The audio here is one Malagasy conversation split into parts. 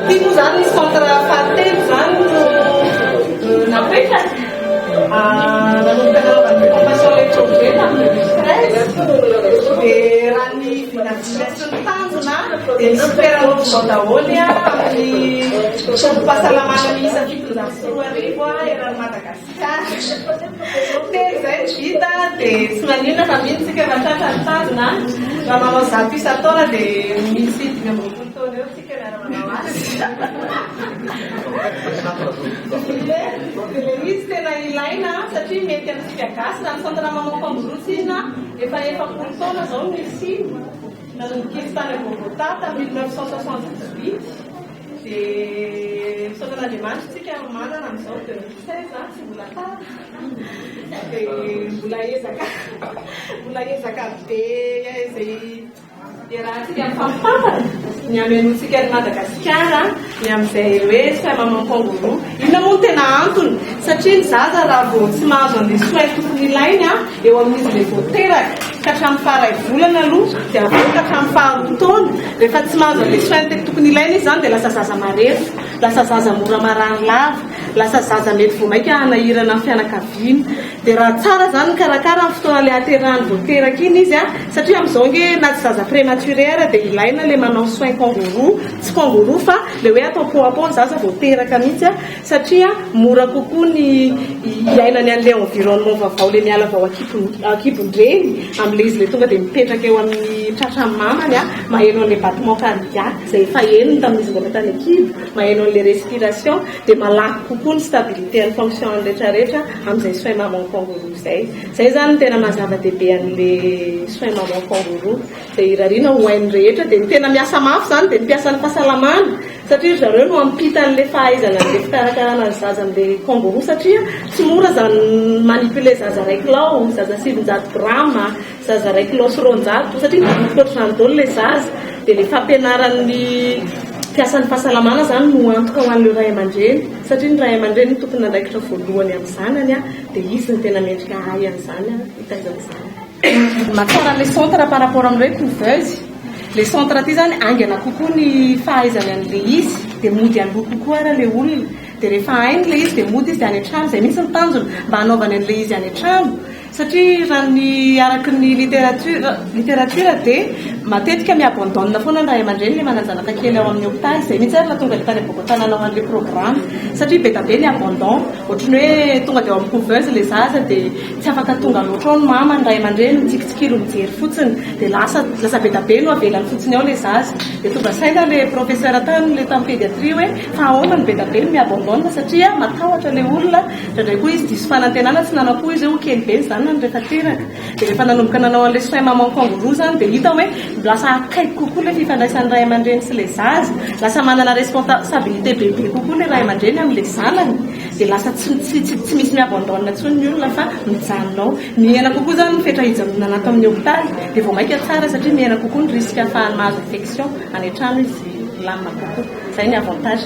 tia moa zany ny centre fahatelo zany no napetraka nanomboka anaovany compassion électrogène tamin'ny 2013 dia raha ny vinavisation ny tanjona dia ny superaovao daholo amin'ny tombo-pahasalamana miisa 7 eran'ny Madagasikara dia zay vita dia tsy maninona fa mihitsika mahatratra ny tanjona raha manao zato isa-taona dia misy 5 taona eo tsika miara-manao azy dia izy tena ilaina satria mety amintsika gasy na ny centre maman Kangorotsy izy na efa 40 taona zao misy nanombokizy tany Bogota tamin'ny 1978 dia misaotan'Andriamanitra tsika manana amin'izao 2016 tsy mbola tara dia mbola ezaka be izay dia raha tsika mifampifantana ny amenontsika ny Madagasikara ny amin'izay hoe soin maman Kangoroa ina moa tena antony satria ny zaza raha vao tsy mahazo an'ilay soin tokony ilainy eo amin'izy ilay vao teraka ka hatramin'ny faharay volana aloha dia aveo ka hatramin'ny faharoa taona rehefa tsy mahazo an'ilay soin tokony ilainy izy zany dia lasa zaza marefo lasa zaza mora marany lava lasa zaza mety vao maika hanahirana amin'ny fianakaviana dia raha tsara zany karakara amin'ny fotoana ilay aterahany vao teraka iny izy satria amin'izao nge na tsy zaza prématuraire dia ilaina ilay manao soin Kangoroa tsy Kangoroa fa ilay hoe atao po zaza vao teraka mihitsy satria mora kokoa ny iainany an'ilay environnement vaovao ilay miala vao akibon-dreny amin'ilay izy ilay tonga dia mipetraka eo amin'ny tratran'ny mamany maheno an'ilay battement cardiaque izay efa eniny tamin'izy mbola tany akibo maheno an'ilay respiration dia malaky kokoa ny stabilité ny fonction rehetrarehetra amin'izay soin maman Kangoroa zay zany tena mazava-dehibe an'ilay soin maman Kangoroa dia irariana hohainy rehetra dia ny tena miasa mafy zany dia mipiasa ny fahasalamana satria zareo no ampita an'ilay fahaizana an'ilay fikarakarana ny zaza an'ilay Kangoroa satria tsy mora zany manipule zaza raiky lao zaza 700 grama zaza raiky lao sy 200 satria mikoatrany daholo ilay zaza dia ilay fampianaran'ny piasan'ny fahasalamana zany no antoka ho an'ilay ray aman-dreny satria ny ray aman-dreny tokony nandraikitra voalohany amin'ny zanany dia izy ny tena mendrika hay an'izany hitaizany zany matsara les centre par rapport amin'ireo couveuse les centre ty zany angana kokoa ny fahaizany an'ilay izy dia mody aloha kokoa raha ilay olona dia rehefa hainy ilay izy dia mody izy dia any an-trano izay misy ny tanjona mba hanaovany an'ilay izy any an-trano satria raha ny araky ny littérature dia matetika miabandonna foana ny ray aman-dreny ilay mananjanaka kely ao amin'ny hôpitaly izay mihitsy ary la tonga dia tany Bogota nanao an'ilay programme satria be da be ny abandon ohatrany hoe tonga dia ao amin'ny couveuse ilay zaza dia tsy afaka tonga loatra ao ny mama ny ray aman-dreny mitsikitsikilo mijery fotsiny dia lasa be da be no avelany fotsiny ao ilay zaza dia tonga saina ilay professeur tany ilay tamin'ny pédiatrie hoe fa ahoana ny be da be miabandonna satria matahotra ilay olona ndraindray koa izy diso fanantenana tsy nanao koa izy eo kely be zany rehefa teraka dia rehefa nanomboka nanao an'ilay soin maman Kangoroa zany dia hita hoe lasa akaiky kokoa ilay fifandraisan'ny ray aman-dreny sy ilay zaza lasa manana responsabilité bebe kokoa ilay ray aman-dreny amin'ilay zanany dia lasa tsy misy miabandonna intsony ny olona fa mijanonao mihena kokoa zany ny fetrahijanona anaty amin'ny hôpitaly dia vao maika tsara satria mihena kokoa ny risque ahafahany mahazo infection any an-trano izy lamina kokoa zay ny avantage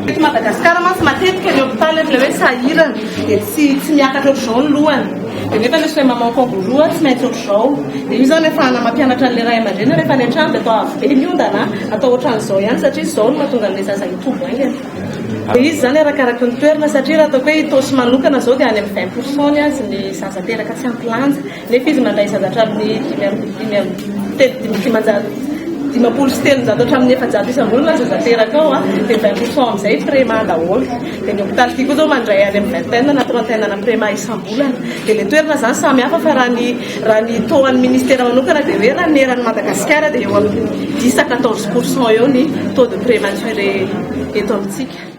eto Madagasikara mantsy matetika ny hôpitaly ilay hoe sahirana dia tsy miakatra ohatr'izao ny lohany dia nefa ilay soin maman Kangoroa tsy maintsy ohatr'izao dia io zany efa mampianatra an'ilay ray aman-dreny rehefa any an-trano dia atao avo be miondana atao ohatran'izao ihany satria izao no mahatonga an'ilay zaza hitombo aingana dia izy zany arakaraka ny toerana satria raha ataoko hoe taosy manokana zao dia any amin'ny 20% ny azy ny zaza teraka tsy ampilanja nefa izy mandray zaza hatramin'ny 5 sy 3 hatramin'ny 700 isam-bolana zaza teraka ao dia 20% amin'izay préma daholo dia ny hôpitaly ity koa zao mandray any amin'ny 20 na 30 na préma isam-bolana dia ilay toerana zany samy hafa fa raha ny taux-an'ny ministère manokana dia hoe raha ny eran'ny Madagasikara dia eo amin'ny 10 à 14% eo ny taux de prématuré eto amintsika